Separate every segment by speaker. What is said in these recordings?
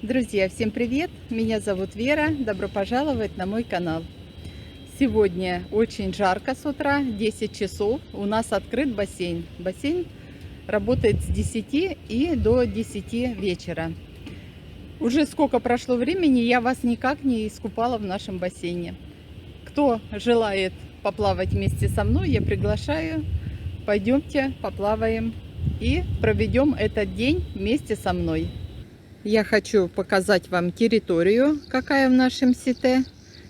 Speaker 1: Друзья, всем привет! Меня зовут Вера. Добро пожаловать на мой канал. Сегодня очень жарко с утра, 10 часов. У нас открыт бассейн. Бассейн работает с 10 и до 10 вечера. Уже сколько прошло времени, я вас никак не искупала в нашем бассейне. Кто желает поплавать вместе со мной, я приглашаю. Пойдемте поплаваем и проведем этот день вместе со мной. Я хочу показать вам территорию, какая в нашем сите.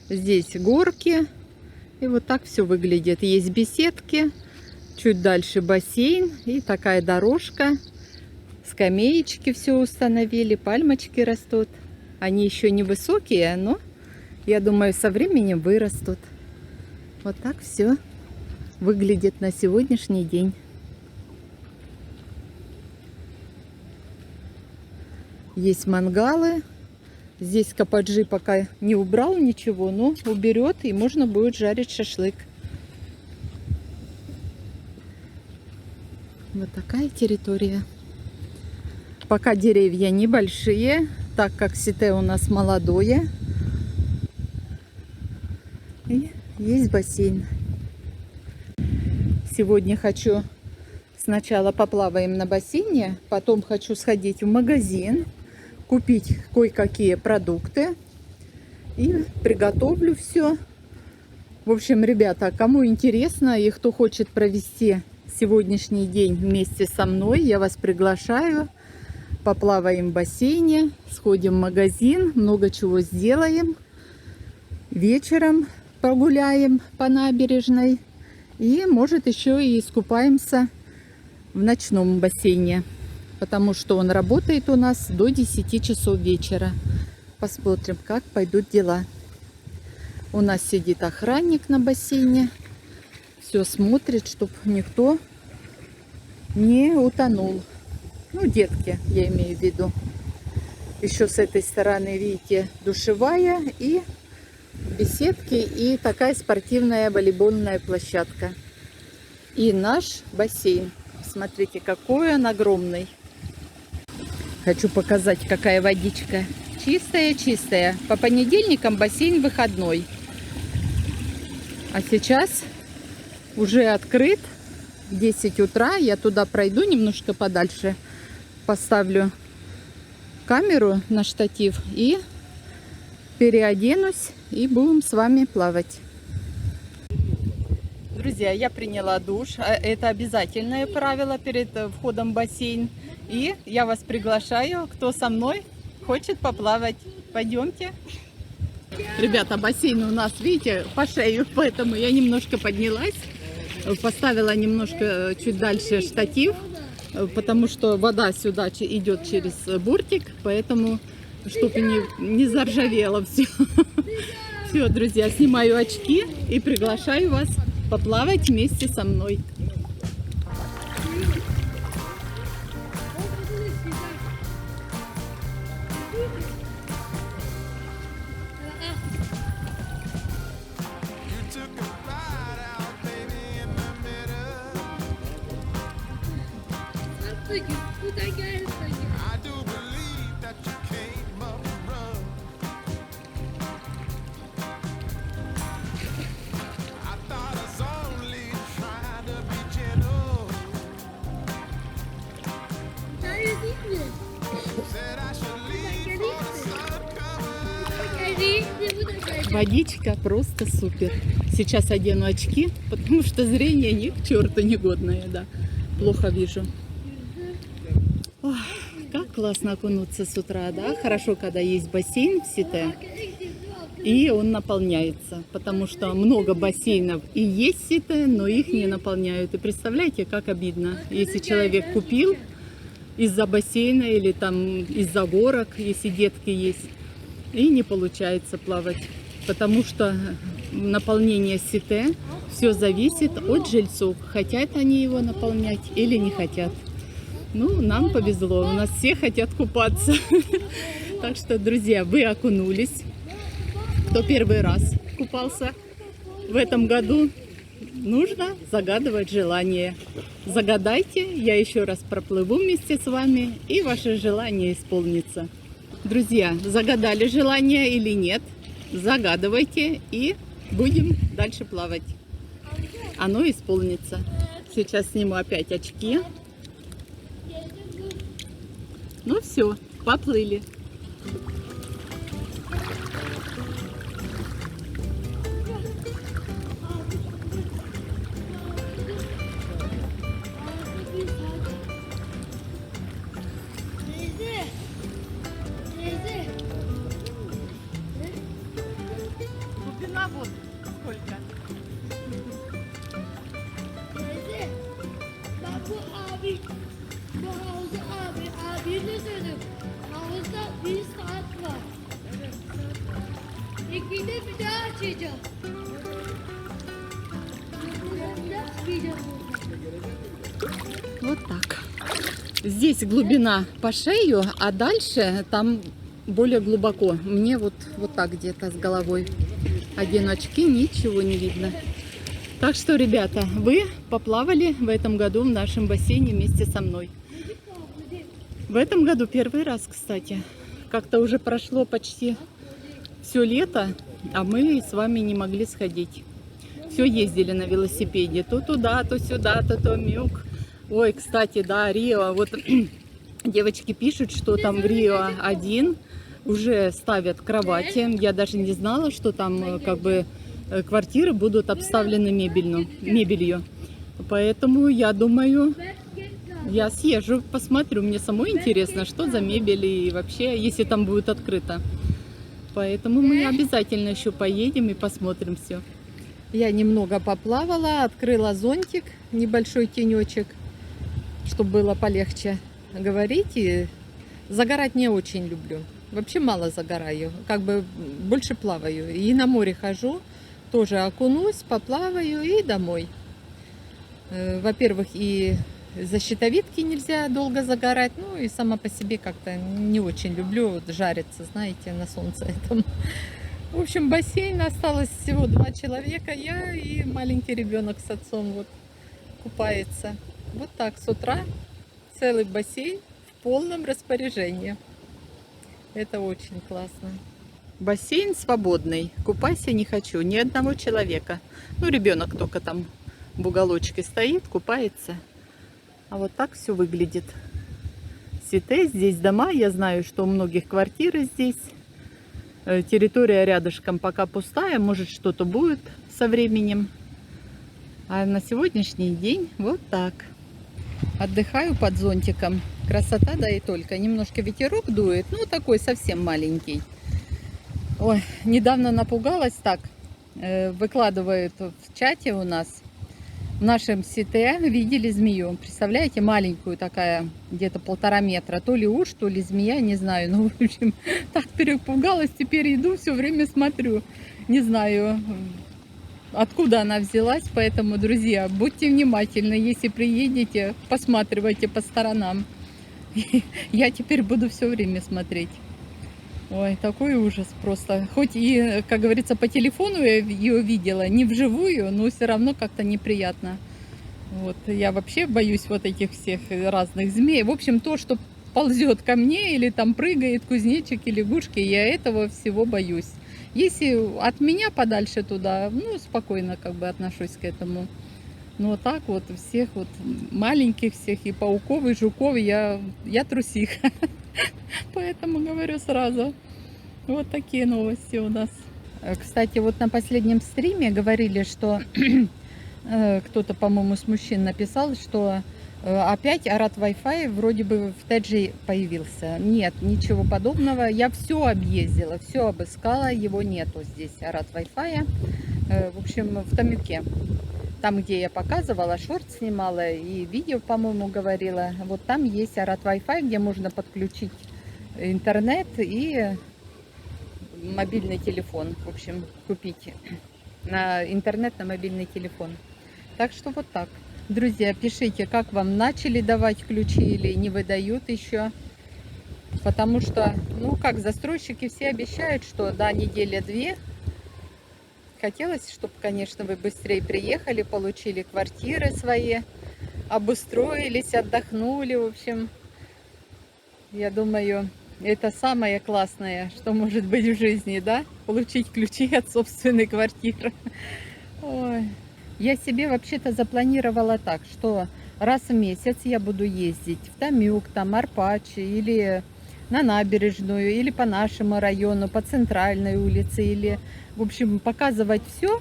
Speaker 1: Здесь горки. И вот так все выглядит. Есть беседки. Чуть дальше бассейн. И такая дорожка. Скамеечки все установили. Пальмочки растут. Они еще не высокие, но я думаю, со временем вырастут. Вот так все выглядит на сегодняшний день. Есть мангалы. Здесь Кападжи пока не убрал ничего, но уберет, и можно будет жарить шашлык. Вот такая территория. Пока деревья небольшие, так как сите у нас молодое. И есть бассейн. Сегодня хочу сначала поплаваем на бассейне, потом хочу сходить в магазин, купить кое-какие продукты и приготовлю все. В общем, ребята, кому интересно и кто хочет провести сегодняшний день вместе со мной, я вас приглашаю. Поплаваем в бассейне, сходим в магазин, много чего сделаем. Вечером погуляем по набережной и, может, еще и искупаемся в ночном бассейне. Потому что он работает у нас до 10 часов вечера. Посмотрим, как пойдут дела. У нас сидит охранник на бассейне. Все смотрит, чтобы никто не утонул. Ну, детки, я имею в виду. Еще с этой стороны, видите, душевая и беседки. И такая спортивная волейбольная площадка. И наш бассейн. Смотрите, какой он огромный. Хочу показать, какая водичка. Чистая-чистая. По понедельникам бассейн выходной. А сейчас уже открыт. 10 утра. Я туда пройду немножко подальше. Поставлю камеру на штатив. И переоденусь. И будем с вами плавать. Друзья, я приняла душ. Это обязательное правило перед входом в бассейн. И я вас приглашаю, кто со мной хочет поплавать. Пойдемте. Ребята, бассейн у нас, видите, по шею, поэтому я немножко поднялась. Поставила немножко чуть дальше штатив, потому что вода сюда идет через бортик, поэтому, чтобы не заржавело все. Все, друзья, снимаю очки и приглашаю вас поплавать вместе со мной. Водичка просто супер. Сейчас одену очки, потому что зрение ни к черту негодное, да. Плохо вижу. Ох, как классно окунуться с утра, да. Хорошо, когда есть бассейн в сите, и он наполняется. Потому что много бассейнов и есть в сите, но их не наполняют. И представляете, как обидно, если человек купил из-за бассейна или там из-за горок, если детки есть, и не получается плавать. Потому что наполнение сите все зависит от жильцов. Хотят они его наполнять или не хотят. Ну, нам повезло. У нас все хотят купаться. Так что, друзья, вы окунулись. Кто первый раз купался в этом году, нужно загадывать желание. Загадайте, я еще раз проплыву вместе с вами, и ваше желание исполнится. Друзья, загадали желание или нет? Загадывайте и будем дальше плавать. Оно исполнится. Сейчас сниму опять очки. Ну все, поплыли. Глубина вот сколько?
Speaker 2: Bu havuzda abine söyledim. Havuzda bir saat var. İkide bir daha açacağım. Bir daha açmayacağım.
Speaker 1: Вот так. Здесь глубина по шею, а дальше там более глубоко. Мне вот так где-то с головой. Одену очки, ничего не видно. Так что, ребята, вы поплавали в этом году в нашем бассейне вместе со мной. В этом году первый раз, кстати. Как-то уже прошло почти все лето, а мы с вами не могли сходить. Все ездили на велосипеде. То туда, то сюда, то мюк. Ой, кстати, да, Рио. Вот девочки пишут, что там в Рио 1 уже ставят кровати. Я даже не знала, что там как бы квартиры будут обставлены мебелью. Поэтому я думаю, я съезжу, посмотрю. Мне самой интересно, что за мебель и вообще, если там будет открыто. Поэтому мы обязательно еще поедем и посмотрим все. Я немного поплавала, открыла зонтик, небольшой тенечек, чтобы было полегче говорить. И загорать не очень люблю. Вообще мало загораю, как бы больше плаваю. И на море хожу, тоже окунусь, поплаваю и домой. Во-первых, и за щитовидки нельзя долго загорать, ну и сама по себе как-то не очень люблю вот жариться, знаете, на солнце этом. В общем, бассейн, осталось всего 2 человека, я и маленький ребенок с отцом вот купается. Вот так с утра целый бассейн в полном распоряжении. Это очень классно. Бассейн свободный, купайся не хочу, ни одного человека. Ну, ребенок только там в уголочке стоит, купается. А вот так все выглядит. Сите, здесь дома, я знаю, что у многих квартиры здесь. Территория рядышком пока пустая, может что-то будет со временем. А на сегодняшний день вот так. Отдыхаю под зонтиком. Красота, да и только. Немножко ветерок дует, ну такой совсем маленький. Ой, недавно напугалась так. Выкладывают в чате у нас. В нашем сите видели змею. Представляете, маленькую такая, где-то 1,5 метра. То ли уж, то ли змея, не знаю. Ну, в общем, так перепугалась. Теперь иду, все время смотрю. Не знаю, откуда она взялась. Поэтому, друзья, будьте внимательны. Если приедете, посматривайте по сторонам. Я теперь буду все время смотреть. Ой, такой ужас просто. Хоть и, как говорится, по телефону я ее видела, не вживую, но все равно как-то неприятно. Вот, я вообще боюсь вот этих всех разных змей. В общем, то, что ползет ко мне или там прыгает кузнечики, лягушки, я этого всего боюсь. Если от меня подальше туда, ну, спокойно как бы отношусь к этому. Но вот так вот всех вот маленьких всех, и пауков, и жуков, я трусиха. Поэтому говорю сразу. Вот такие новости у нас. Кстати, вот на последнем стриме говорили, что кто-то, по-моему, с мужчин написал, что опять Арат Wi-Fi вроде бы в Теджи появился. Нет, ничего подобного. Я все объездила, все обыскала. Его нету здесь, Арат Wi-Fi. В общем, в Томюке. Там, где я показывала, шорт снимала и видео, по-моему, говорила. Вот там есть Арат Wi-Fi, где можно подключить интернет и мобильный телефон. В общем, купить на интернет на мобильный телефон. Так что вот так. Друзья, пишите, как вам, начали давать ключи или не выдают еще. Потому что, ну как, застройщики все обещают, что да, неделя-две. Хотелось, чтобы, конечно, вы быстрее приехали, получили квартиры свои, обустроились, отдохнули. В общем, я думаю, Это самое классное, что может быть в жизни, да? Получить ключи от собственной квартиры. Ой. Я себе вообще-то запланировала так, что раз в месяц я буду ездить в Томюк, там, Арпачи, или на набережную, или по нашему району, по центральной улице, или, в общем, показывать все,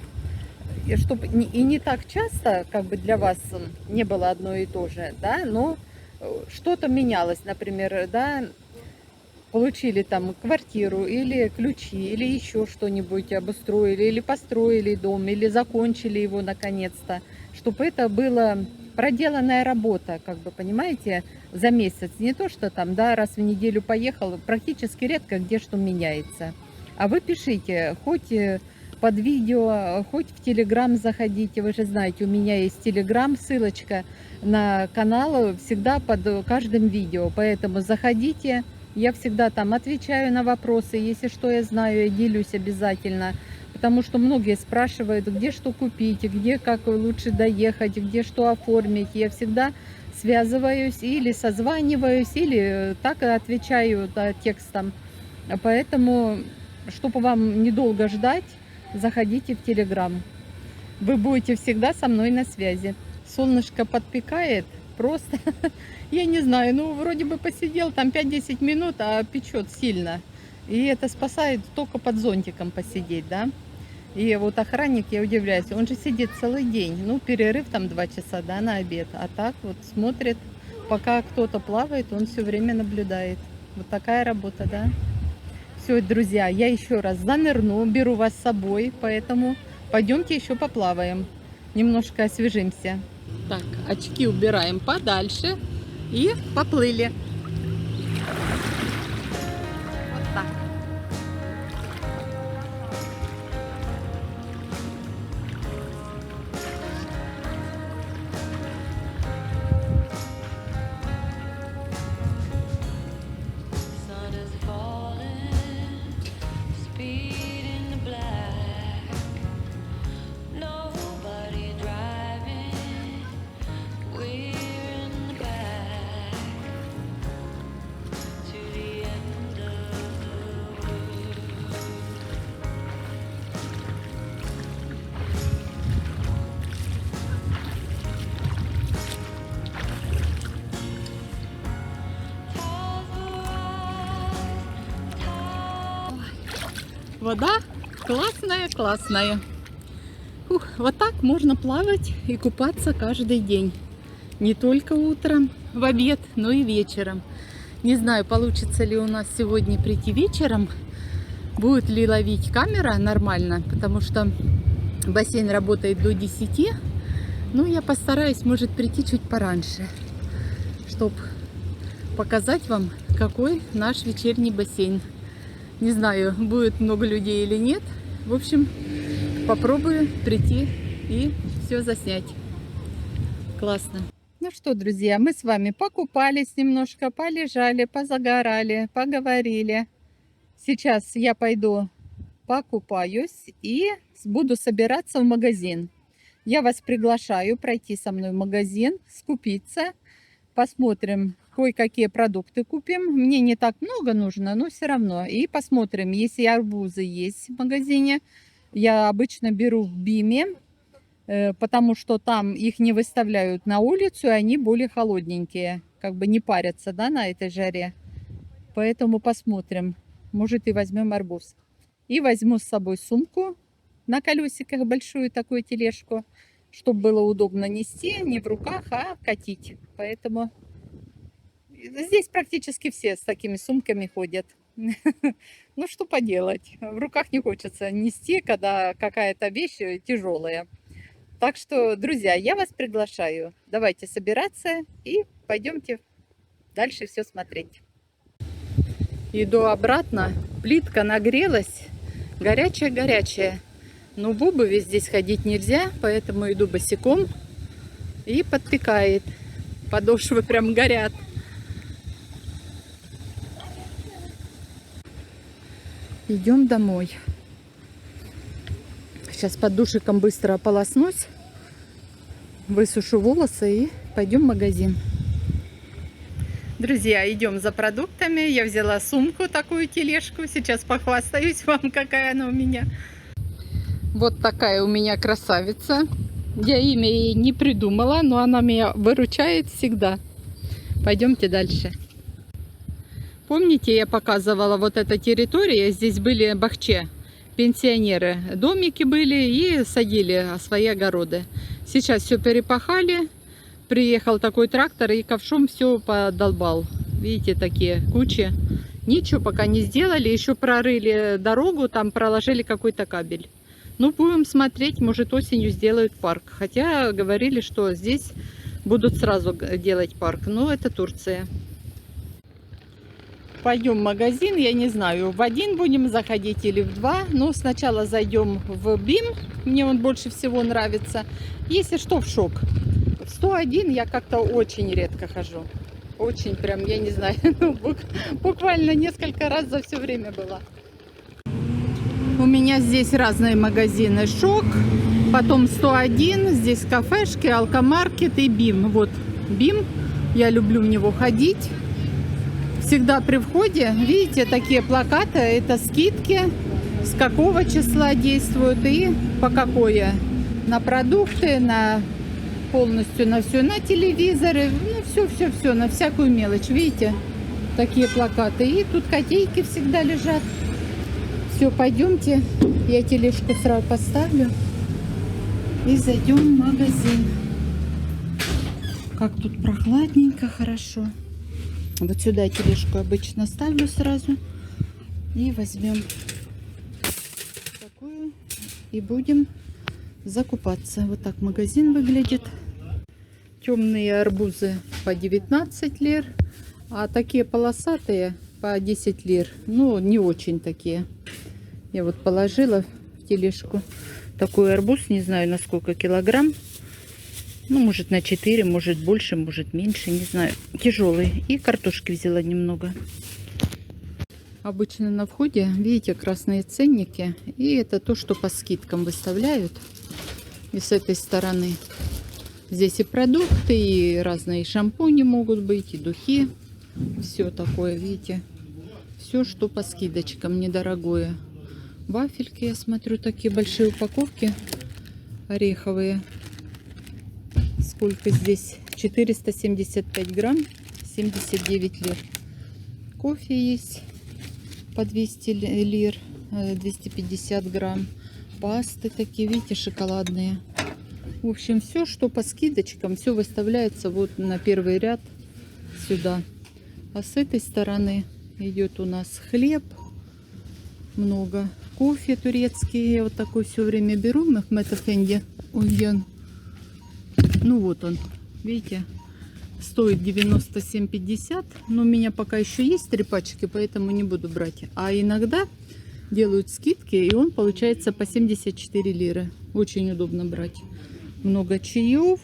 Speaker 1: чтобы и не так часто, как бы для вас не было одно и то же, да, но что-то менялось, например, да, получили там квартиру или ключи, или еще что-нибудь обустроили, или построили дом, или закончили его наконец-то, чтобы это была проделанная работа, как бы, понимаете, за месяц. Не то, что там, да, раз в неделю поехал, практически редко где что меняется. А вы пишите, хоть под видео, хоть в Телеграм заходите, вы же знаете, у меня есть Телеграм, ссылочка на канал всегда под каждым видео, поэтому заходите. Я всегда там отвечаю на вопросы, если что я знаю, я делюсь обязательно. Потому что многие спрашивают, где что купить, где как лучше доехать, где что оформить. Я всегда связываюсь или созваниваюсь, или так и отвечаю, да, текстом. Поэтому, чтобы вам недолго ждать, заходите в Телеграм. Вы будете всегда со мной на связи. Солнышко подпекает. Просто, я не знаю, ну вроде бы посидел там 5-10 минут, а печет сильно. И это спасает только под зонтиком посидеть, да. И вот охранник, я удивляюсь, он же сидит целый день. Ну, перерыв там 2 часа, да, на обед. А так вот смотрит, пока кто-то плавает, он все время наблюдает. Вот такая работа, да. Все, друзья, я еще раз занырну, беру вас с собой, поэтому пойдемте еще поплаваем. Немножко освежимся. Так, очки убираем подальше и поплыли. Вот так.
Speaker 3: Sun is falling, speed in the black. Nobody driving, we're in the back to the end of the world.
Speaker 1: Вода классная, классная. Фух, вот так можно плавать и купаться каждый день. Не только утром, в обед, но и вечером. Не знаю, получится ли у нас сегодня прийти вечером. Будет ли ловить камера нормально, потому что бассейн работает до 10. Ну, я постараюсь, может, прийти чуть пораньше, чтобы показать вам, какой наш вечерний бассейн. Не знаю, будет много людей или нет. В общем, попробую прийти и все заснять. Классно. Ну что, друзья, мы с вами покупались немножко, полежали, позагорали, поговорили. Сейчас я пойду покупаюсь и буду собираться в магазин. Я вас приглашаю пройти со мной в магазин, скупиться. Посмотрим, кое-какие продукты купим. Мне не так много нужно, но все равно. И посмотрим, если арбузы есть в магазине. Я обычно беру в Биме, потому что там их не выставляют на улицу, и они более холодненькие. Как бы не парятся, да, на этой жаре. Поэтому посмотрим. Может, и возьмем арбуз. И возьму с собой сумку на колесиках, большую такую тележку, чтобы было удобно нести, не в руках, а катить. Поэтому здесь практически все с такими сумками ходят. Ну, что поделать. В руках не хочется нести, когда какая-то вещь тяжелая. Так что, друзья, я вас приглашаю. Давайте собираться и пойдемте дальше все смотреть. Иду обратно. Плитка нагрелась. Горячая-горячая. Но в обуви здесь ходить нельзя, поэтому иду босиком. И подпекает. Подошвы прям горят. Идем домой. Сейчас под душиком быстро ополоснусь. Высушу волосы и пойдем в магазин. Друзья, идем за продуктами. Я взяла сумку, такую тележку. Сейчас похвастаюсь вам, какая она у меня. Вот такая у меня красавица. Я имя ей не придумала, но она меня выручает всегда. Пойдемте дальше. Помните, я показывала вот эта территория? Здесь были бахче, пенсионеры. Домики были и садили свои огороды. Сейчас все перепахали. Приехал такой трактор и ковшом все подолбал. Видите, такие кучи. Ничего пока не сделали. Еще прорыли дорогу, там проложили какой-то кабель. Ну, будем смотреть, может осенью сделают парк. Хотя говорили, что здесь будут сразу делать парк. Но это Турция. Пойдем в магазин, я не знаю, в один будем заходить или в два. Но сначала зайдем в БИМ. Мне он больше всего нравится. Если что, в ШОК. В 101 я как-то очень редко хожу. Очень прям, я не знаю, буквально несколько раз за все время была. У меня здесь разные магазины. ШОК, потом 101, здесь кафешки, алкомаркет и БИМ. Вот БИМ, я люблю в него ходить. Всегда при входе, видите, такие плакаты, это скидки, с какого числа действуют и по какое. На продукты, на полностью на все, на телевизоры, ну все, на всякую мелочь, видите, такие плакаты. И тут котейки всегда лежат. Все, пойдемте, я тележку сразу поставлю и зайдем в магазин. Как тут прохладненько, хорошо. Вот сюда я тележку обычно ставлю сразу и возьмем такую и будем закупаться. Вот так магазин выглядит. Темные арбузы по 19 лир, а такие полосатые по 10 лир. Ну, не очень такие. Я вот положила в тележку такой арбуз, не знаю на сколько килограмм. Ну, может на 4, может больше, может меньше, не знаю. Тяжелый. И картошки взяла немного. Обычно на входе, видите, красные ценники. И это то, что по скидкам выставляют. И с этой стороны. Здесь и продукты, и разные шампуни могут быть, и духи. Все такое, видите. Все, что по скидочкам, недорогое. Вафельки, я смотрю, такие большие упаковки. Ореховые. Сколько здесь? 475 грамм, 79 лир. Кофе есть по 200 лир, 250 грамм. Пасты такие, видите, шоколадные. В общем, все, что по скидочкам, все выставляется вот на первый ряд сюда. А с этой стороны идет у нас хлеб. Много. Кофе турецкий. Я вот такой все время беру. Мехмед Эфенди. Ну вот он. Видите? Стоит 97,50. Но у меня пока еще есть 3 пачки, поэтому не буду брать. А иногда делают скидки, и он получается по 74 лиры. Очень удобно брать. Много чаев.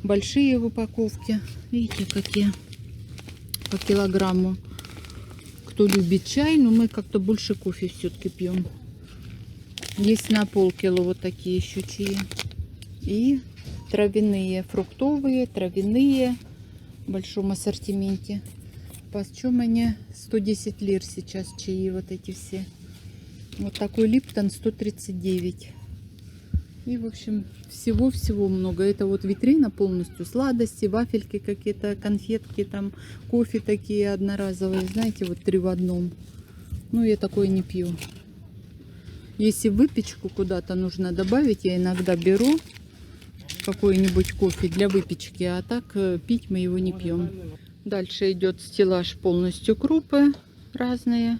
Speaker 1: Большие в упаковке. Видите, какие? По килограмму. Кто любит чай, но мы как-то больше кофе все-таки пьем. Есть на полкило вот такие еще чаи. И травяные, фруктовые, травяные. В большом ассортименте. Почем они? 110 лир сейчас чаи вот эти все. Вот такой Липтон 139. И, в общем, всего-всего много. Это вот витрина полностью. Сладости, вафельки какие-то, конфетки, там, кофе такие одноразовые. Знаете, вот 3 в одном. Ну, я такое не пью. Если выпечку куда-то нужно добавить, я иногда беру какой-нибудь кофе для выпечки. А так пить мы его не пьем. Дальше идет стеллаж полностью крупы разные.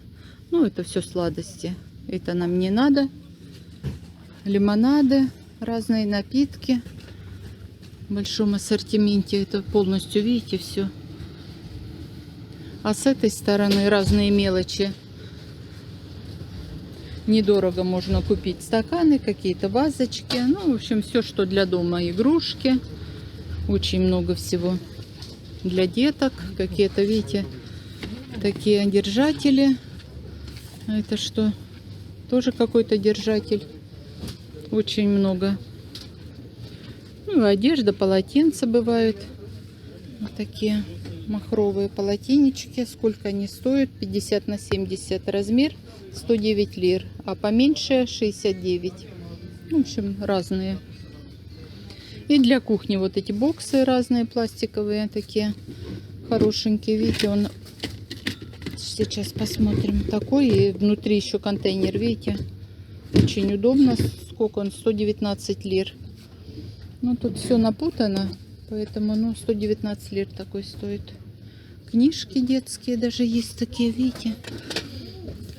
Speaker 1: Ну, это все сладости. Это нам не надо. Лимонады, разные напитки в большом ассортименте. Это полностью, видите, все. А с этой стороны разные мелочи. Недорого можно купить стаканы, какие-то вазочки. Ну, в общем, все, что для дома. Игрушки. Очень много всего для деток. Какие-то, видите, такие держатели. Это что? Тоже какой-то держатель. Очень много. Ну, одежда, полотенца бывают. Вот такие махровые полотенечки. Сколько они стоят? 50 на 70 размер, 109 лир. А поменьше 69. В общем, разные. И для кухни вот эти боксы разные, пластиковые такие. Хорошенький, видите, он сейчас посмотрим. Такой, и внутри еще контейнер, видите, очень удобно. Сколько он? 119 лир. Ну, тут все напутано, поэтому, ну, 119 лир такой стоит. Книжки детские даже есть такие, видите,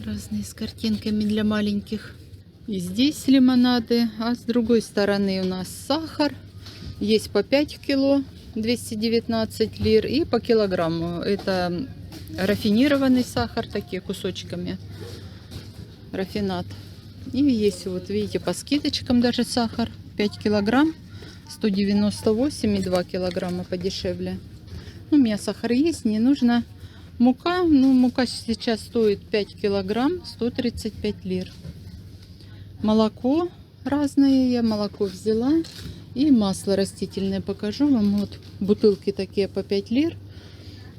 Speaker 1: разные с картинками для маленьких. И здесь лимонады, а с другой стороны у нас сахар. Есть по 5 кило, 219 лир, и по килограмму. Это рафинированный сахар, такие кусочками, рафинат. И есть, вот видите, по скидочкам даже сахар 5 килограмм, 198, и 2 килограмма подешевле. Ну, у меня сахар есть, не нужно. Мука, ну, мука сейчас стоит 5 килограмм, 135 лир. Молоко разное, я молоко взяла. И масло растительное покажу вам. Вот бутылки такие по 5 лир.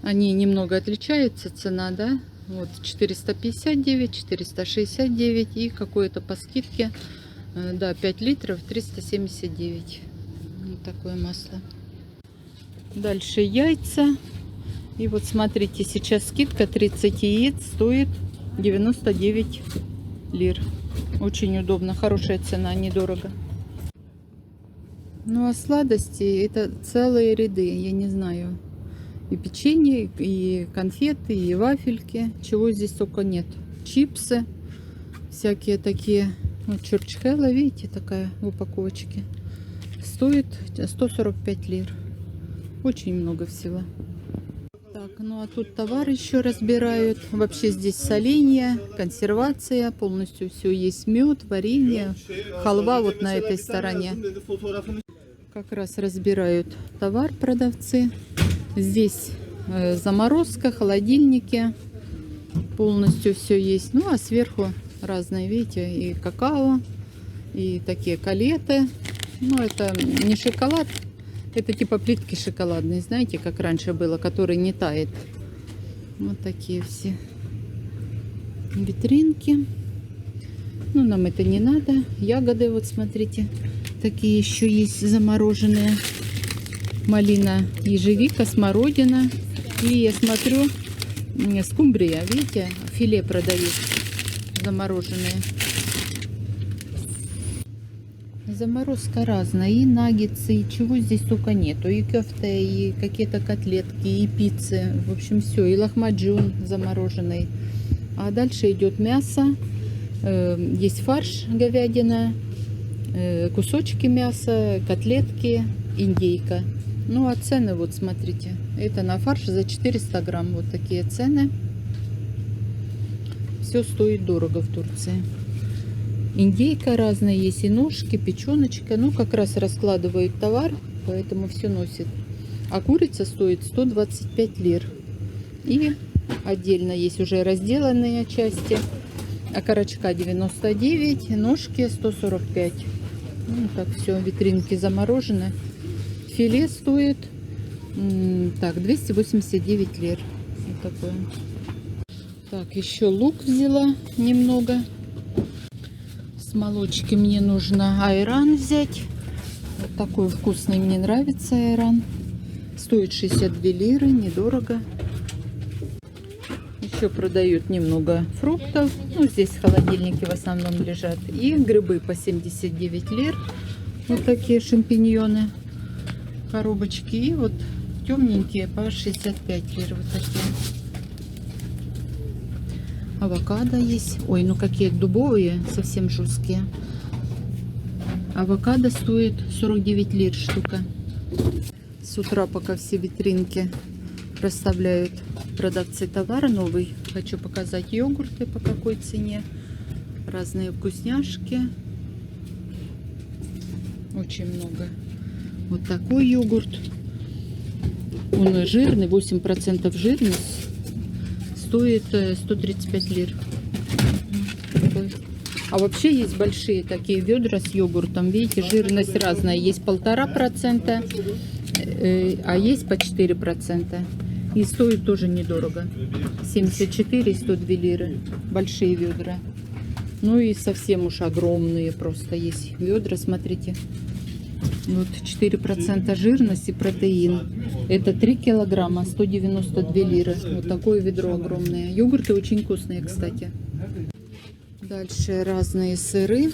Speaker 1: Они немного отличаются, цена, да? Вот 459, 469 и какое-то по скидке, да, 5 литров 379. Вот такое масло. Дальше яйца. И вот смотрите, сейчас скидка 30 яиц стоит 99 лир. Очень удобно, хорошая цена, недорого. Ну а сладости это целые ряды, я не знаю. И печенье, и конфеты, и вафельки. Чего здесь только нет. Чипсы, всякие такие. Вот чурчхела, видите, такая в упаковочке. Стоит 145 лир. Очень много всего. Так, ну а тут товар еще разбирают. Вообще здесь соленье, консервация, полностью все есть. Мед, варенье, халва вот на этой стороне. Как раз разбирают товар продавцы. Здесь заморозка, холодильники. Полностью все есть. Ну а сверху разные, видите, и какао, и такие калеты. Ну это не шоколад. Это типа плитки шоколадные, знаете, как раньше было, который не тает. Вот такие все витринки. Ну, нам это не надо. Ягоды, вот смотрите, такие еще есть замороженные. Малина, ежевика, смородина. И я смотрю, скумбрия, видите, филе продают замороженные. Заморозка разная, и наггетсы, и чего здесь только нету, и кофте, и какие-то котлетки, и пиццы, в общем все, и лахмаджун замороженный. А дальше идет мясо, есть фарш, говядина, кусочки мяса, котлетки, индейка. Ну а цены вот смотрите, это на фарш за 400 грамм, вот такие цены. Все стоит дорого в Турции. Индейка разная есть, и ножки, печеночка. Ну, как раз раскладывают товар, поэтому все носит. А курица стоит 125 лир. И отдельно есть уже разделанные части. Окорочка 99, ножки 145. Ну, так все, витринки заморожены. Филе стоит так, 289 лир. Вот такое. Так, еще лук взяла немного. С молочки мне нужно айран взять. Вот такой вкусный, мне нравится айран. Стоит 62 лиры, недорого. Еще продают немного фруктов. Ну, здесь холодильники в основном лежат. И грибы по 79 лир. Вот такие шампиньоны. Коробочки. И вот темненькие по 65 лир. Вот такие. Авокадо есть. Ой, ну какие дубовые, совсем жесткие. Авокадо стоит 49 лир штука. С утра, пока все витринки расставляют продавцы товара новый, хочу показать йогурты по какой цене. Разные вкусняшки. Очень много. Вот такой йогурт. Он жирный, 8% жирность. Стоит 135 лир. Такой. А вообще есть большие такие ведра с йогуртом. Видите, жирность разная. Есть 1,5%, А есть по 4%. И стоит тоже недорого. 74 и 102 лиры. Большие ведра. Ну и совсем уж огромные просто есть ведра, смотрите. Вот 4% жирность и протеин. Это 3 килограмма, 192 лиры. Вот такое ведро огромное. Йогурты очень вкусные, кстати. Дальше разные сыры,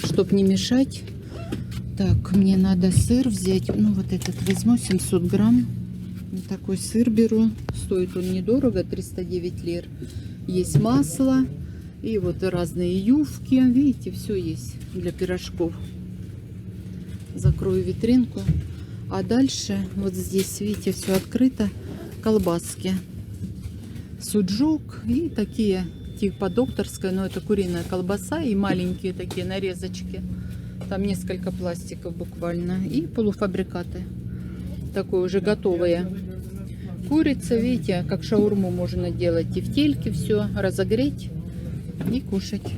Speaker 1: чтобы не мешать. Так, мне надо сыр взять. Ну, вот этот возьму, 700 грамм. Вот такой сыр беру. Стоит он недорого, 309 лир. Есть масло. И вот разные ювки. Видите, все есть для пирожков. Закрою витринку. А дальше вот здесь, видите, все открыто. Колбаски. Суджук и такие типа докторская, но это куриная колбаса и маленькие такие нарезочки. Там несколько пластиков буквально. И полуфабрикаты. Такое уже готовое. Курица, видите, как шаурму можно делать. И в тельке все разогреть и кушать.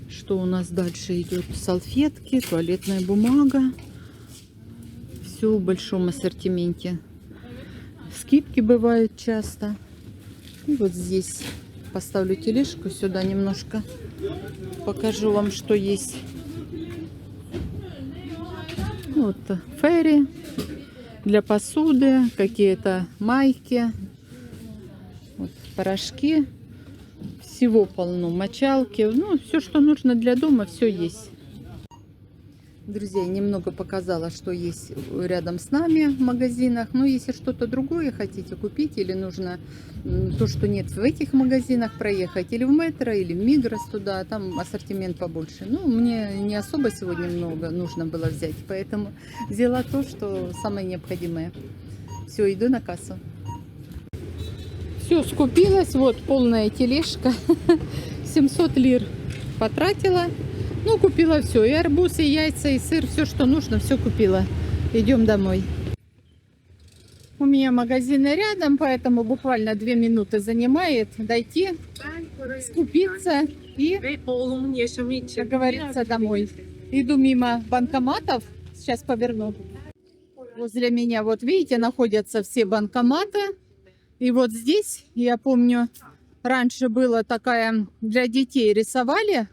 Speaker 1: Что у нас дальше идет? Салфетки, туалетная бумага. Все в большом ассортименте. Скидки бывают часто. И вот здесь поставлю тележку сюда немножко. Покажу вам, что есть. Вот ферри для посуды, какие-то майки, вот, порошки. Всего полно, мочалки. Ну, все, что нужно для дома, все есть. Друзья, немного показала, что есть рядом с нами в магазинах. Но если что-то другое хотите купить, или нужно то, что нет в этих магазинах, проехать или в Метро, или в Мигрос туда, там ассортимент побольше. Ну, мне не особо сегодня много нужно было взять, поэтому взяла то, что самое необходимое. Все, иду на кассу. Все, скупилась, вот полная тележка, 700 лир потратила. Ну, купила все, и арбуз, и яйца, и сыр, все, что нужно, все купила. Идем домой. У меня магазины рядом, поэтому буквально 2 минуты занимает дойти, скупиться и, как говорится, домой. Иду мимо банкоматов, сейчас поверну. Возле меня, вот видите, находятся все банкоматы. И вот здесь, я помню, раньше была такая, для детей рисовали.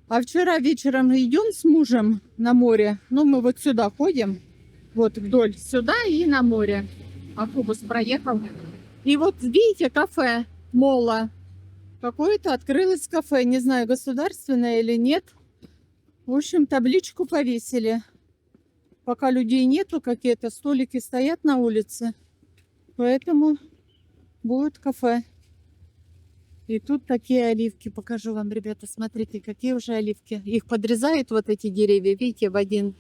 Speaker 1: А вчера вечером идем с мужем на море. Ну, мы вот сюда ходим. Вот вдоль сюда и на море. Автобус проехал. И вот видите, кафе Мола. Какое-то открылось кафе. Не знаю, государственное или нет. В общем, табличку повесили. Пока людей нету, какие-то столики стоят на улице. Поэтому будет кафе. И тут такие оливки. Покажу вам, ребята, смотрите, какие уже оливки. Их подрезают вот эти деревья. Видите, в один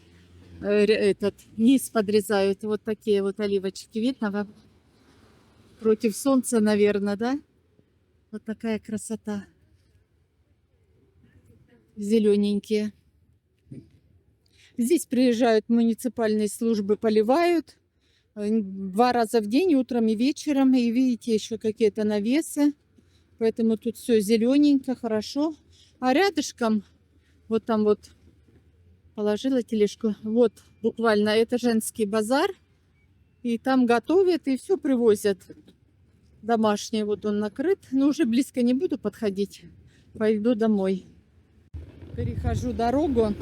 Speaker 1: этот низ подрезают. Вот такие вот оливочки. Видно вам? Против солнца, наверное, да? Вот такая красота. Зелененькие. Здесь приезжают муниципальные службы, поливают. 2 раза в день, утром и вечером. И видите, еще какие-то навесы. Поэтому тут все зелененько, хорошо. А рядышком, вот там вот, положила тележку, вот буквально это женский базар. И там готовят и все привозят. Домашний, вот он накрыт. Но уже близко не буду подходить. Пойду домой. Перехожу дорогу.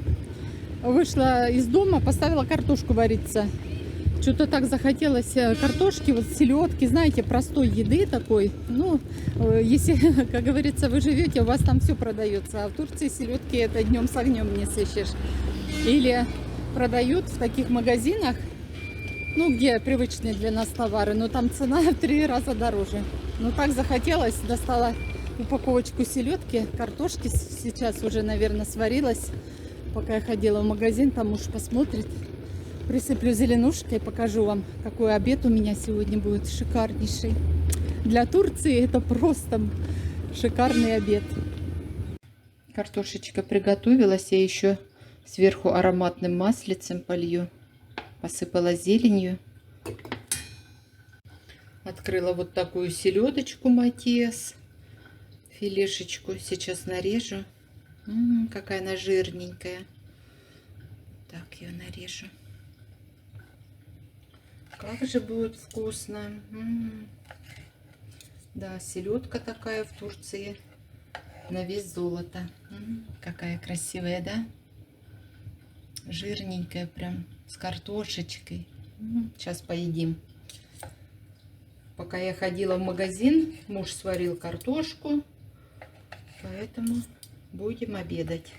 Speaker 1: Вышла из дома, поставила картошку вариться. Что-то так захотелось картошки, вот селедки, знаете, простой еды такой. Ну, если, как говорится, вы живете, у вас там все продается. А в Турции селедки это днем с огнем не сыщешь. Или продают в таких магазинах, ну, где привычные для нас товары, но там цена в 3 раза дороже. Ну, так захотелось, достала упаковочку селедки, картошки сейчас уже, наверное, сварилась. Пока я ходила в магазин, там муж посмотрит. Присыплю зеленушкой, покажу вам, какой обед у меня сегодня будет шикарнейший. Для Турции это просто шикарный обед. Картошечка приготовилась, я еще сверху ароматным маслицем полью. Посыпала зеленью. Открыла вот такую селедочку Матиас. Филешечку сейчас нарежу. Какая она жирненькая. Так, ее нарежу. Как же будет вкусно. Да, селедка такая в Турции на вес золота. Какая красивая, да? Жирненькая прям, с картошечкой. Сейчас поедим. Пока я ходила в магазин, муж сварил картошку, поэтому будем обедать.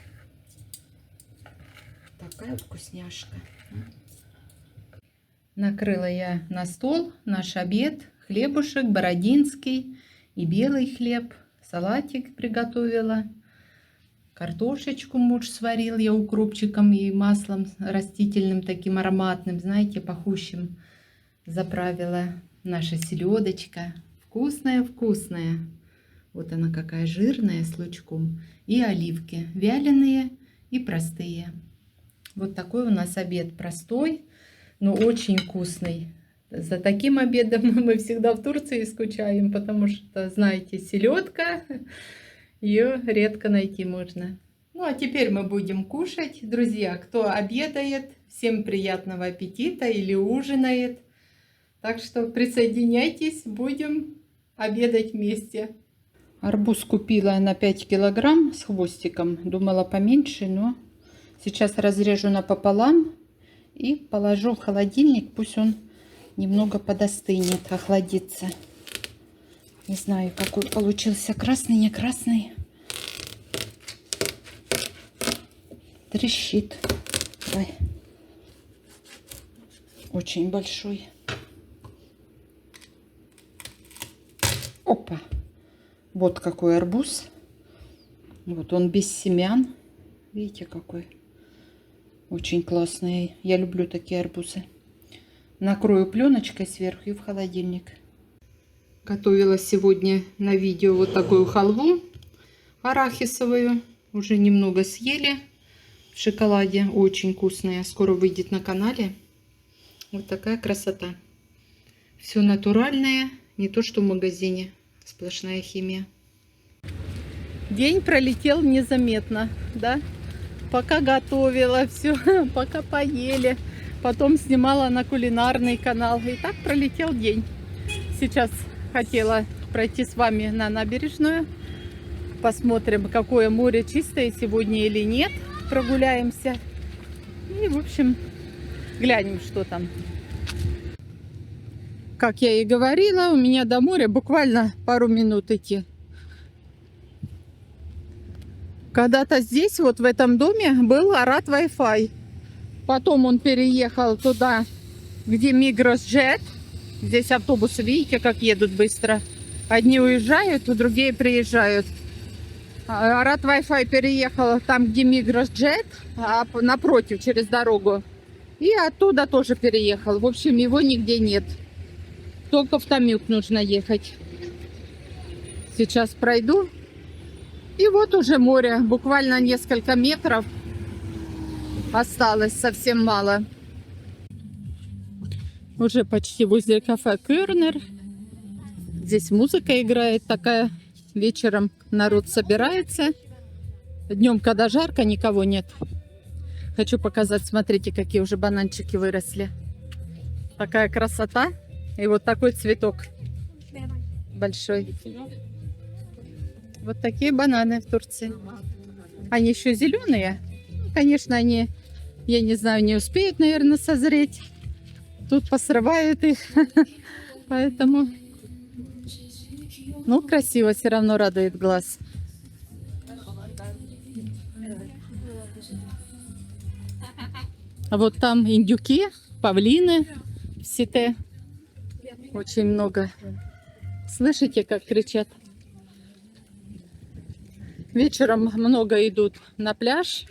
Speaker 1: Такая вкусняшка. Накрыла я на стол наш обед. Хлебушек бородинский и белый хлеб. Салатик приготовила. Картошечку муж сварил я укропчиком и маслом растительным, таким ароматным, знаете, пахущим. Заправила. Наша селедочка. Вкусная-вкусная. Вот она какая жирная, с лучком. И оливки. Вяленые и простые. Вот такой у нас обед простой, но очень вкусный. За таким обедом мы всегда в Турции скучаем, потому что, знаете, селедка, ее редко найти можно. Ну, а теперь мы будем кушать. Друзья, кто обедает, всем приятного аппетита или ужинает. Так что присоединяйтесь, будем обедать вместе. Арбуз купила на 5 килограмм с хвостиком. Думала поменьше, но сейчас разрежу напополам и положу в холодильник. Пусть он немного подостынет, охладится. Не знаю, какой получился. Красный, не красный. Трещит. Ой. Очень большой. Опа. Вот какой арбуз. Вот он без семян. Видите, какой. Очень классный. Я люблю такие арбузы. Накрою пленочкой сверху и в холодильник. Готовила сегодня на видео вот такую халву арахисовую. Уже немного съели в шоколаде. Очень вкусная. Скоро выйдет на канале. Вот такая красота. Все натуральное. Не то, что в магазине. Сплошная химия. День пролетел незаметно, да? Пока готовила все, пока поели. Потом снимала на кулинарный канал. И так пролетел день. Сейчас хотела пройти с вами на набережную. Посмотрим, какое море чистое сегодня или нет. Прогуляемся. И, в общем, глянем, что там. Как я и говорила, у меня до моря буквально пару минут идти. Когда-то здесь, вот в этом доме, был Арат Wi-Fi. Потом он переехал туда, где Migros Jet. Здесь автобусы, видите, как едут быстро. Одни уезжают, а другие приезжают. Арат Wi-Fi переехал там, где Migros Jet, а напротив, через дорогу. И оттуда тоже переехал. В общем, его нигде нет. Только в Тамюк нужно ехать. Сейчас пройду. И вот уже море. Буквально несколько метров. Осталось совсем мало. Уже почти возле кафе Кёрнер. Здесь музыка играет такая. Вечером народ собирается. Днем, когда жарко, никого нет. Хочу показать. Смотрите, какие уже бананчики выросли. Такая красота. И вот такой цветок большой. Вот такие бананы в Турции. Они еще зеленые. Конечно, они, я не знаю, не успеют, наверное, созреть. Тут посрывают их. Поэтому, ну, красиво, все равно радует глаз. А вот там индюки, павлины в сите. Очень много. Слышите, как кричат? Вечером много идут на пляж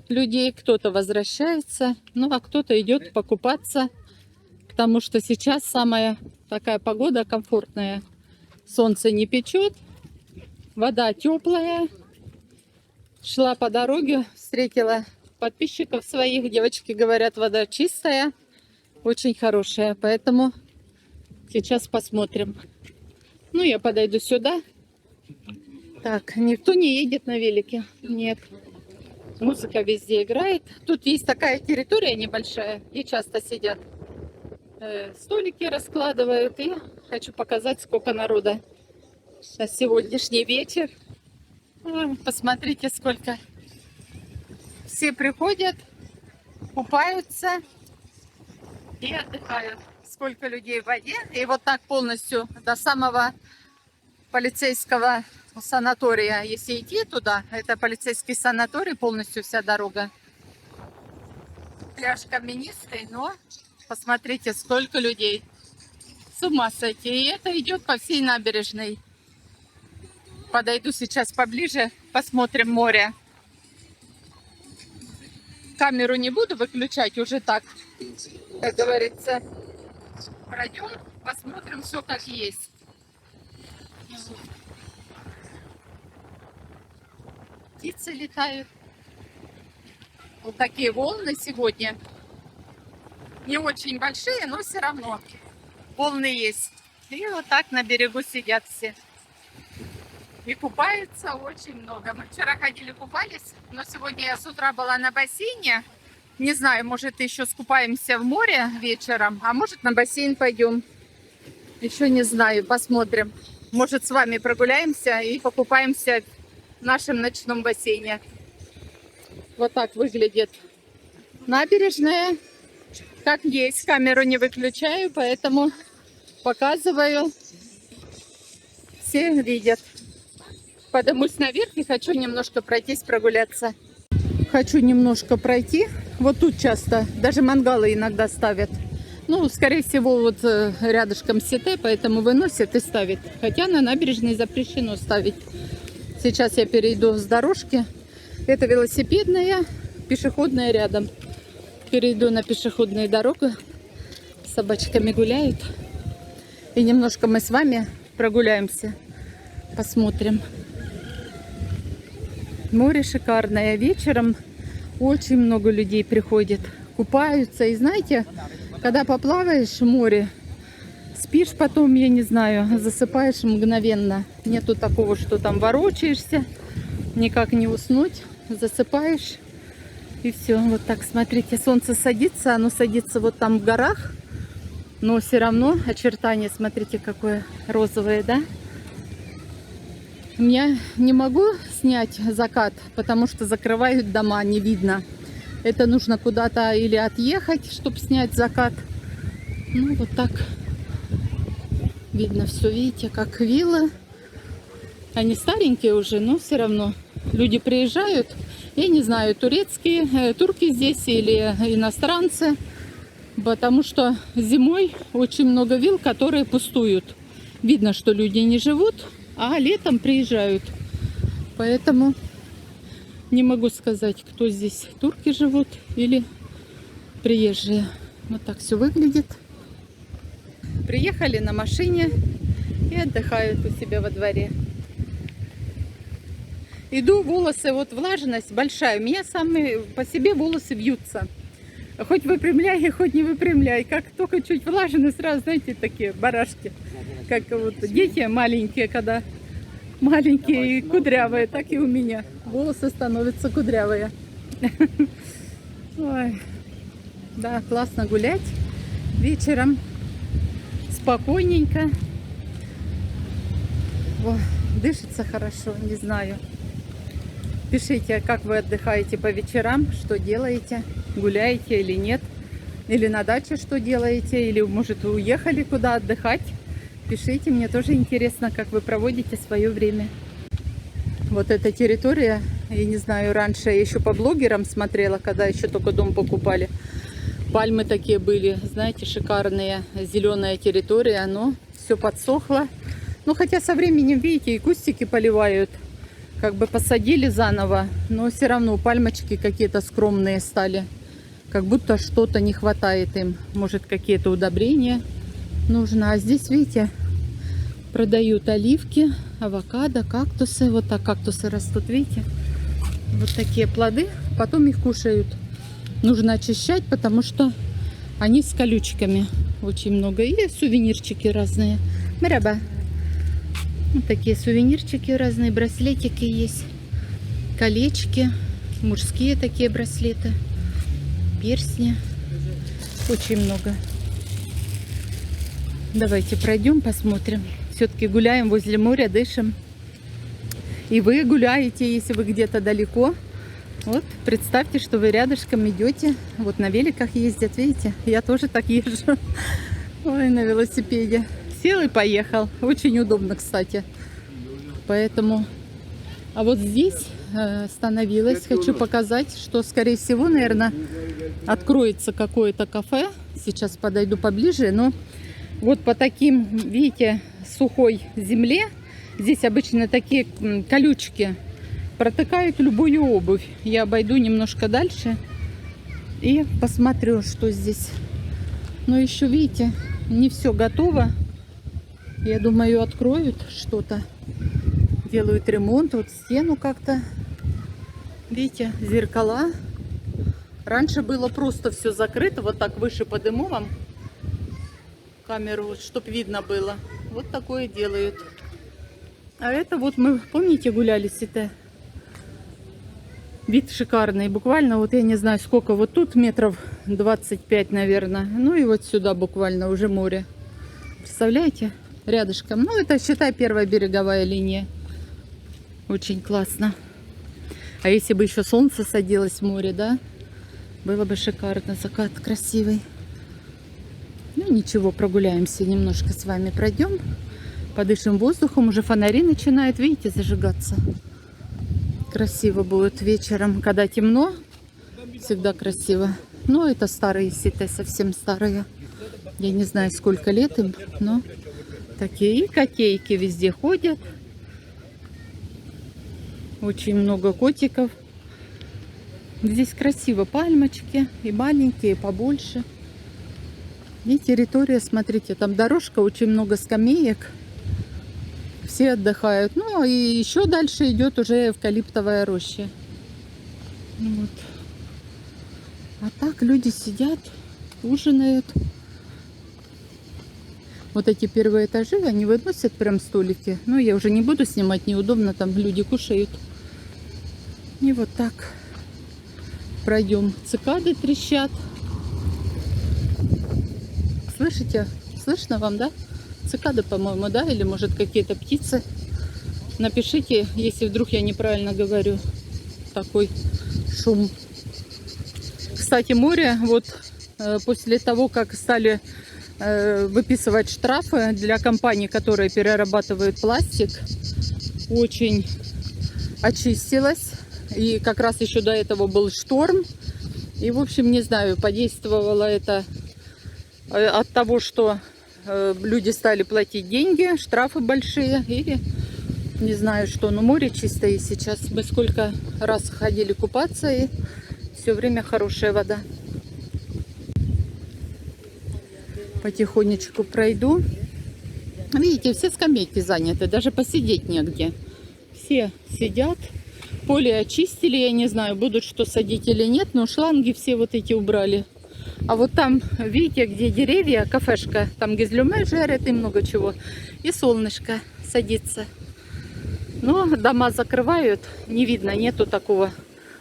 Speaker 1: людей. Кто-то возвращается, ну а кто-то идет покупаться. Потому что сейчас самая такая погода комфортная. Солнце не печет, вода теплая. Шла по дороге, встретила подписчиков своих. Девочки говорят, вода чистая, очень хорошая. Поэтому сейчас посмотрим. Ну, я подойду сюда. Так, никто не едет на велике. Нет. Музыка везде играет. Тут есть такая территория небольшая. И часто сидят. Столики раскладывают. И хочу показать, сколько народа на сегодняшний вечер. Посмотрите, сколько. Все приходят, купаются и отдыхают. Сколько людей в воде. И вот так полностью до самого полицейского санатория. Если идти туда, это полицейский санаторий, полностью вся дорога. Пляж каменистый, но посмотрите, сколько людей. С ума сойти. И это идет по всей набережной. Подойду сейчас поближе, посмотрим море. Камеру не буду выключать, уже так, как говорится. Пройдем, посмотрим все как есть. Птицы летают. Вот такие волны сегодня. Не очень большие, но все равно волны есть. И вот так на берегу сидят все. И купаются очень много. Мы вчера ходили купались, но сегодня я с утра была на бассейне. Не знаю, может еще скупаемся в море вечером, а может на бассейн пойдем. Еще не знаю, посмотрим. Может с вами прогуляемся и покупаемся в нашем ночном бассейне. Вот так выглядит набережная. Как есть, камеру не выключаю, поэтому показываю. Все видят. Поднимусь наверх и хочу немножко пройтись, прогуляться. Хочу немножко пройти. Вот тут часто, даже мангалы иногда ставят. Ну, скорее всего, вот рядышком сете, поэтому выносят и ставят. Хотя на набережной запрещено ставить. Сейчас я перейду с дорожки. Это велосипедная, пешеходная рядом. Перейду на пешеходную дорогу. С собачками гуляют. И немножко мы с вами прогуляемся. Посмотрим. Море шикарное. Вечером очень много людей приходит. Купаются. И знаете, когда поплаваешь в море, спишь потом, я не знаю, засыпаешь мгновенно. Нету такого, что там ворочаешься, никак не уснуть. Засыпаешь. И все. Вот так, смотрите, солнце садится. Оно садится вот там в горах. Но все равно очертание, смотрите, какое розовое, да? Я не могу снять закат, потому что закрывают дома, не видно. Это нужно куда-то или отъехать, чтобы снять закат. Ну, вот так видно все, видите, как виллы. Они старенькие уже, но все равно люди приезжают. Я не знаю, турецкие, турки здесь или иностранцы. Потому что зимой очень много вилл, которые пустуют. Видно, что люди не живут, а летом приезжают. Поэтому не могу сказать, кто здесь, турки живут или приезжие. Вот так все выглядит. Приехали на машине и отдыхают у себя во дворе. Иду, волосы, вот влажность большая. У меня сами по себе волосы вьются. Хоть выпрямляй, хоть не выпрямляй. Как только чуть влажно, сразу, знаете, такие барашки. Как вот дети маленькие, когда маленькие и кудрявые, так и у меня. Волосы становятся кудрявые. Ой. Да, классно гулять вечером. Спокойненько. О, дышится хорошо, не знаю. Пишите, как вы отдыхаете по вечерам, что делаете, гуляете или нет. Или на даче что делаете, или, может, вы уехали куда отдыхать. Пишите, мне тоже интересно, как вы проводите свое время. Вот эта территория, я не знаю, раньше я еще по блогерам смотрела, когда еще только дом покупали. Пальмы такие были, знаете, шикарные, зеленая территория, но все подсохло. Ну, хотя со временем, видите, и кустики поливают. Как бы посадили заново, но все равно пальмочки какие-то скромные стали. Как будто что-то не хватает им. Может, какие-то удобрения нужно. А здесь, видите, продают оливки, авокадо, кактусы. Вот так кактусы растут, видите? Вот такие плоды. Потом их кушают. Нужно очищать, потому что они с колючками. Очень много. И сувенирчики разные. Мераба. Вот такие сувенирчики разные, браслетики есть, колечки, мужские такие браслеты, перстни, очень много. Давайте пройдем, посмотрим. Все-таки гуляем возле моря, дышим. И вы гуляете, если вы где-то далеко. Вот, представьте, что вы рядышком идете. Вот на великах ездят, видите? Я тоже так езжу. Ой, на велосипеде. Сел и поехал. Очень удобно, кстати. Поэтому... А вот здесь остановилась. Хочу показать, что, скорее всего, наверное, откроется какое-то кафе. Сейчас подойду поближе. Но вот по таким, видите, сухой земле, здесь обычно такие колючки протыкают любую обувь. Я обойду немножко дальше и посмотрю, что здесь. Но еще, видите, не все готово. Я думаю, откроют что-то. Делают ремонт. Вот стену как-то. Видите, зеркала. Раньше было просто все закрыто. Вот так выше подниму вам камеру, чтобы видно было. Вот такое делают. А это вот мы, помните, гуляли с это. Вид шикарный. Буквально, вот я не знаю сколько. Вот тут метров 25, наверное. Ну и вот сюда буквально уже море. Представляете? Рядышком. Ну это, считай, первая береговая линия. Очень классно. А если бы еще солнце садилось в море, да? Было бы шикарно. Закат красивый. Ну ничего, прогуляемся немножко с вами. Пройдем. Подышим воздухом. Уже фонари начинают, видите, зажигаться. Красиво будет вечером, когда темно. Всегда красиво. Но это старые сеты, совсем старые. Я не знаю, сколько лет им, но такие. И котейки везде ходят. Очень много котиков. Здесь красиво. Пальмочки. И маленькие, и побольше. И территория, смотрите, там дорожка, очень много скамеек. Все отдыхают. Ну и еще дальше идет уже эвкалиптовая роща. Вот. А так люди сидят, ужинают. Вот эти первые этажи, они выносят прям столики. Ну, я уже не буду снимать, неудобно, там люди кушают. И вот так пройдем. Цикады трещат. Слышите? Слышно вам, да? Цикады, по-моему, да? Или, может, какие-то птицы. Напишите, если вдруг я неправильно говорю. Такой шум. Кстати, море, вот после того, как стали выписывать штрафы для компаний, которые перерабатывают пластик, очень очистилось. И как раз еще до этого был шторм. И, в общем, не знаю, подействовало это от того, что люди стали платить деньги, штрафы большие, или не знаю что, но море чистое сейчас. Мы сколько раз ходили купаться, и все время хорошая вода. Потихонечку пройду. Видите, все скамейки заняты, даже посидеть негде. Все сидят. Поле очистили, я не знаю, будут что садить или нет, но шланги все вот эти убрали. А вот там, видите, где деревья, кафешка, там гизлюме жарят и много чего. И солнышко садится. Но дома закрывают, не видно, нету такого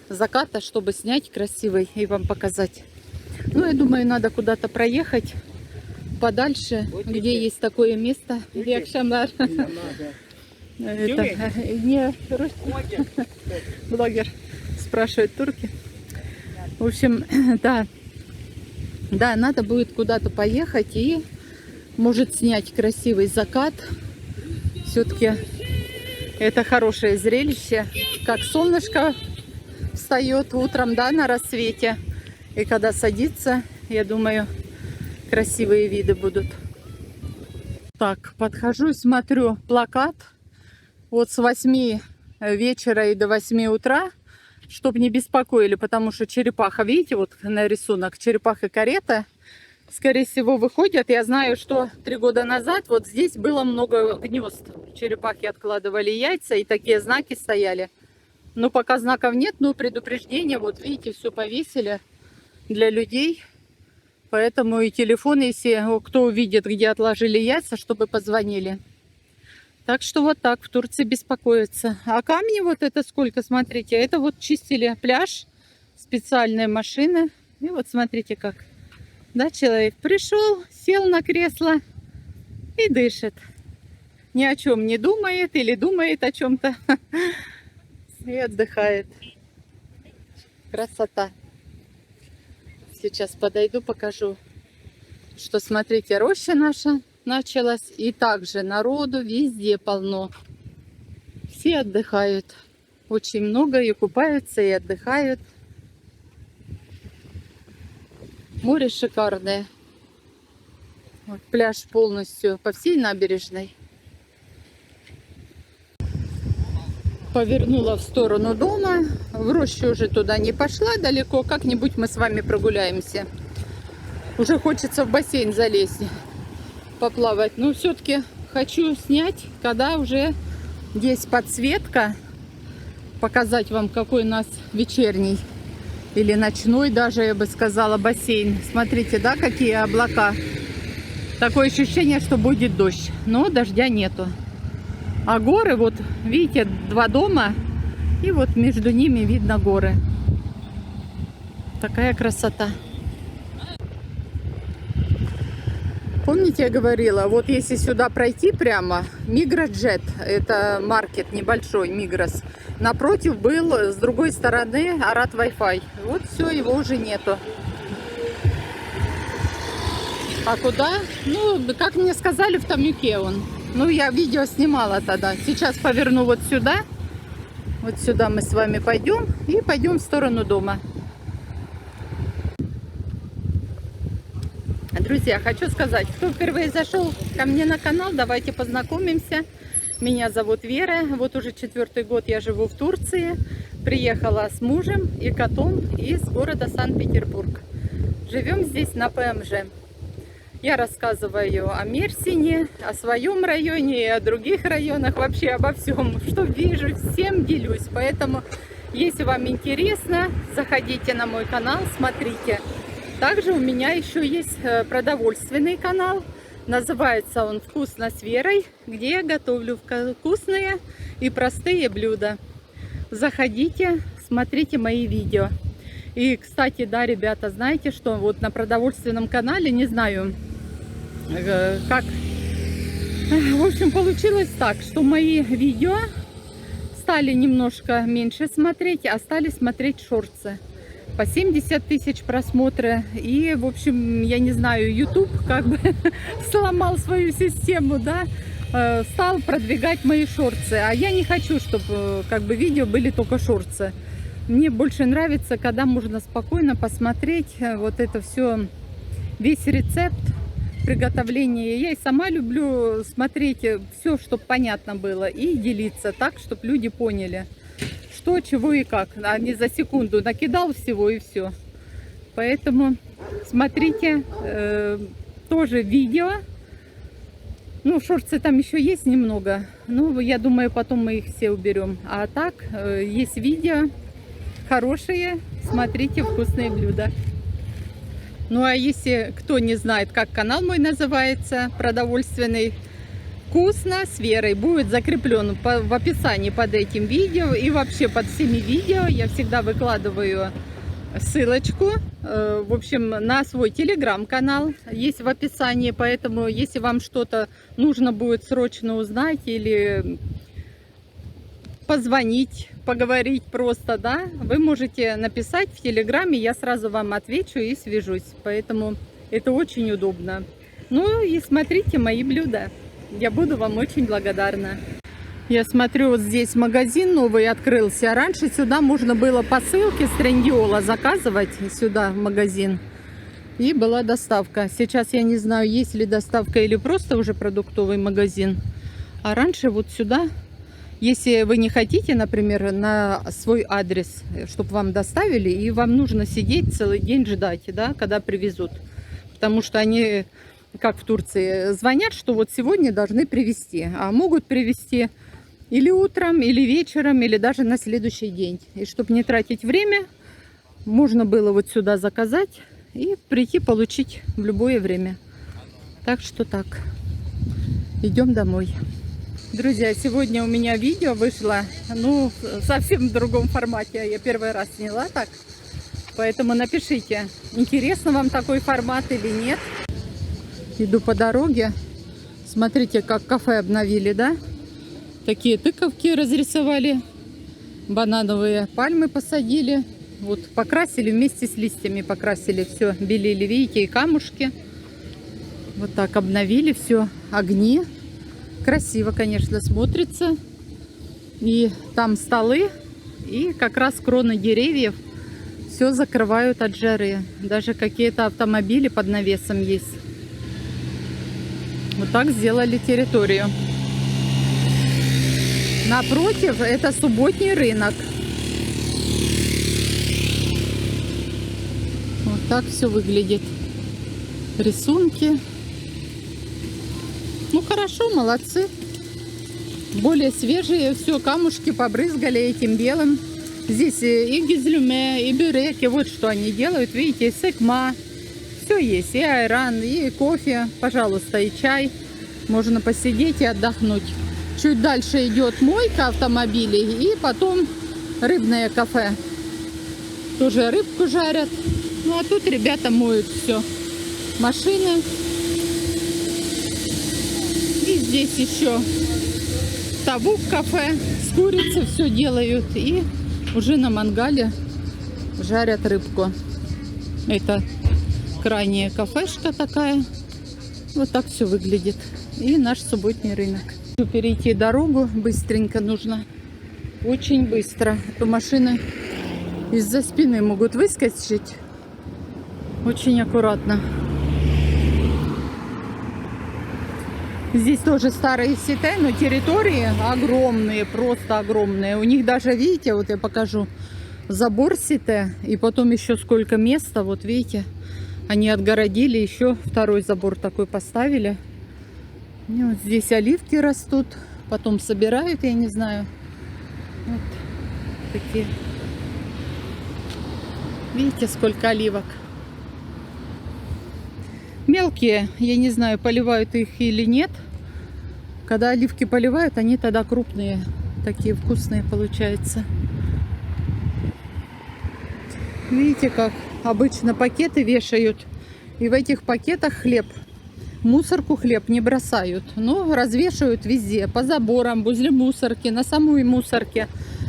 Speaker 1: заката, чтобы снять красивый и вам показать. Ну, я думаю, надо куда-то проехать подальше, где есть такое место. Якшамар. Это не блогер, спрашивают турки. В общем, да. Да, надо будет куда-то поехать и, может, снять красивый закат. Все-таки это хорошее зрелище. Как солнышко встает утром, да, на рассвете. И когда садится, я думаю, красивые виды будут. Так, подхожу и смотрю плакат. Вот с 8 вечера и до 8 утра. Чтобы не беспокоили, потому что черепаха, видите, вот на рисунок, черепаха-карета, скорее всего, выходят. Я знаю, что 3 года назад вот здесь было много гнезд. Черепахи откладывали яйца, и такие знаки стояли. Но пока знаков нет, но предупреждение, вот видите, все повесили для людей. Поэтому и телефон, если кто увидит, где отложили яйца, чтобы позвонили. Так что вот так в Турции беспокоятся. А камни вот это сколько, смотрите. Это вот чистили пляж, специальные машины. И вот смотрите как. Да, человек пришел, сел на кресло и дышит. Ни о чем не думает или думает о чем-то и отдыхает. Красота. Сейчас подойду, покажу, что, смотрите, роща наша началась. И также народу везде полно. Все отдыхают. Очень много и купаются, и отдыхают. Море шикарное. Вот пляж полностью по всей набережной. Повернула в сторону дома. В рощу уже туда не пошла далеко. Как-нибудь мы с вами прогуляемся. Уже хочется в бассейн залезть, поплавать. Но все-таки хочу снять, когда уже есть подсветка. Показать вам, какой у нас вечерний или ночной даже, я бы сказала, бассейн. Смотрите, да, какие облака. Такое ощущение, что будет дождь. Но дождя нету. А горы, вот видите, два дома. И вот между ними видно горы. Такая красота. Помните, я говорила, вот если сюда пройти прямо, Мигроджет, это маркет небольшой, Мигрос. Напротив был, с другой стороны, Арат Wi-Fi. Вот все, его уже нету. А куда? Ну, как мне сказали, в Тамюке он. Ну, я видео снимала тогда. Сейчас поверну вот сюда. Вот сюда мы с вами пойдем. И пойдем в сторону дома. Друзья, хочу сказать, кто впервые зашел ко мне на канал, давайте познакомимся. Меня зовут Вера. Вот уже 4-й год я живу в Турции. Приехала с мужем и котом из города Санкт-Петербург. Живем здесь на ПМЖ. Я рассказываю о Мерсине, о своем районе и о других районах, вообще обо всем, что вижу, всем делюсь. Поэтому, если вам интересно, заходите на мой канал, смотрите. Также у меня еще есть продовольственный канал. Называется он «Вкусно с Верой», где я готовлю вкусные и простые блюда. Заходите, смотрите мои видео. И, кстати, да, ребята, знаете, что вот на продовольственном канале, не знаю, как... В общем, получилось так, что мои видео стали немножко меньше смотреть, а стали смотреть шортсы. По 70 тысяч просмотров. И, в общем, я не знаю, YouTube как бы сломал свою систему, да, стал продвигать мои шортсы. А я не хочу, чтобы как бы видео были только шортсы. Мне больше нравится, когда можно спокойно посмотреть вот это все, весь рецепт приготовления. Я и сама люблю смотреть все, чтобы понятно было, и делиться так, чтобы люди поняли, что, чего и как. А не за секунду накидал всего и все. Поэтому смотрите тоже видео. Ну, шорты там еще есть немного. Ну, я думаю, потом мы их все уберем. А так, есть видео хорошие. Смотрите вкусные блюда. Ну, а если кто не знает, как канал мой называется, продовольственный, «Вкусно с Верой», будет закреплен в описании под этим видео. И вообще под всеми видео я всегда выкладываю ссылочку, в общем, на свой телеграм-канал. Есть в описании, поэтому если вам что-то нужно будет срочно узнать или позвонить, поговорить просто, да, вы можете написать в телеграме, я сразу вам отвечу и свяжусь. Поэтому это очень удобно. Ну и смотрите мои блюда. Я буду вам очень благодарна. Я смотрю, вот здесь магазин новый открылся. Раньше сюда можно было посылки с Трендиола заказывать, сюда в магазин. И была доставка. Сейчас я не знаю, есть ли доставка или просто уже продуктовый магазин. А раньше вот сюда, если вы не хотите, например, на свой адрес, чтобы вам доставили, и вам нужно сидеть целый день ждать, да, когда привезут. Потому что они, как в Турции, звонят, что вот сегодня должны привезти. А могут привезти или утром, или вечером, или даже на следующий день. И чтобы не тратить время, можно было вот сюда заказать и прийти получить в любое время. Так что так. Идем домой. Друзья, сегодня у меня видео вышло, ну, совсем в другом формате. Я первый раз сняла так. Поэтому напишите, интересно вам такой формат или нет. Иду по дороге. Смотрите, как кафе обновили, да? Такие тыковки разрисовали. Банановые пальмы посадили. Вот покрасили вместе с листьями, покрасили все, белили, видите, и камушки. Вот так обновили все, огни. Красиво, конечно, смотрится. И там столы, и как раз кроны деревьев все закрывают от жары. Даже какие-то автомобили под навесом есть. Вот так сделали территорию. Напротив, это субботний рынок. Вот так все выглядит. Рисунки. Ну хорошо, молодцы. Более свежие, все, камушки побрызгали этим белым. Здесь и гизлюме, и бюреки, вот что они делают. Видите, секма. Все есть, и айран, и кофе, пожалуйста, и чай. Можно посидеть и отдохнуть. Чуть дальше идет мойка автомобилей, и потом рыбное кафе. Тоже рыбку жарят. Ну а тут ребята моют все. Машины. И здесь еще Тавук кафе. С курицы все делают. И уже на мангале жарят рыбку. Это крайняя кафешка такая. Вот так все выглядит. И наш субботний рынок. Перейти дорогу быстренько нужно. Очень быстро. А то машины из-за спины могут выскочить. Очень аккуратно. Здесь тоже старые сите, но территории огромные, просто огромные. У них даже, видите, вот я покажу, забор сите. И потом еще сколько места, вот видите. Они отгородили, еще второй забор такой поставили. И вот здесь оливки растут, потом собирают, я не знаю. Вот такие. Видите, сколько оливок. Мелкие, я не знаю, поливают их или нет. Когда оливки поливают, они тогда крупные, такие вкусные получаются. Видите, как обычно пакеты вешают. И в этих пакетах хлеб. Мусорку хлеб не бросают, но развешивают везде, по заборам, возле мусорки, на самой мусорке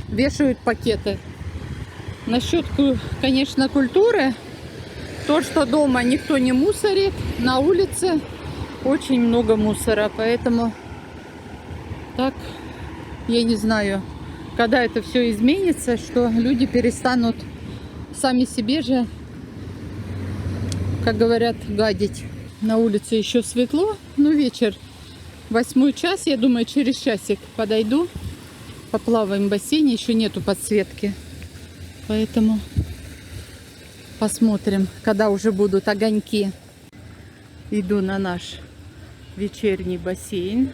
Speaker 1: вешают пакеты. Насчет, конечно, культуры, то, что дома никто не мусорит, на улице очень много мусора, поэтому так, я не знаю, когда это все изменится, что люди перестанут сами себе же, как говорят, гадить. На улице еще светло, но вечер, 8 час, я думаю, через часик подойду, поплаваем в бассейне, еще нету подсветки, поэтому посмотрим, когда уже будут огоньки. Иду на наш вечерний бассейн,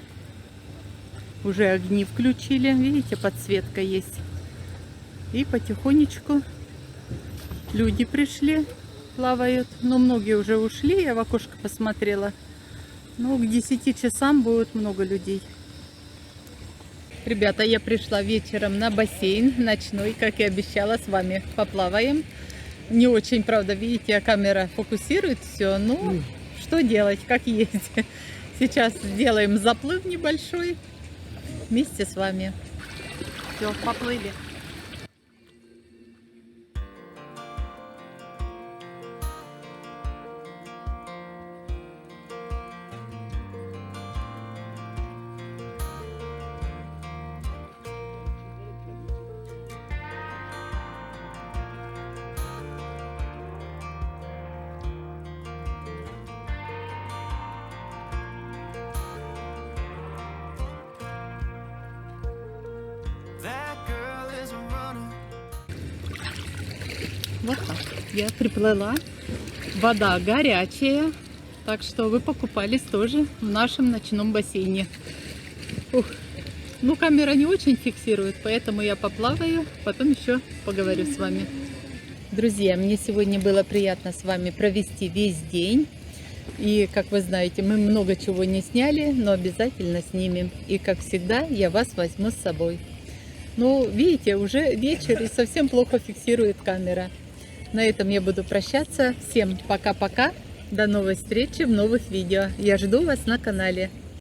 Speaker 1: уже огни включили, видите, подсветка есть, и потихонечку люди пришли. Плавают, но многие уже ушли, я в окошко посмотрела. Ну, к 10 часам будет много людей. Ребята, я пришла вечером на бассейн ночной, как и обещала, с вами поплаваем. Не очень, правда, видите, камера фокусирует все, но что делать, как есть. Сейчас сделаем заплыв небольшой вместе с вами. Все, поплыли. Вот так. Я приплыла. Вода горячая. Так что вы покупались тоже в нашем ночном бассейне. Ух. Ну, камера не очень фиксирует, поэтому я поплаваю. Потом еще поговорю с вами. Друзья, мне сегодня было приятно с вами провести весь день. И, как вы знаете, мы много чего не сняли, но обязательно снимем. И, как всегда, я вас возьму с собой. Ну, видите, уже вечер и совсем плохо фиксирует камера. На этом я буду прощаться. Всем пока-пока. До новой встречи в новых видео. Я жду вас на канале.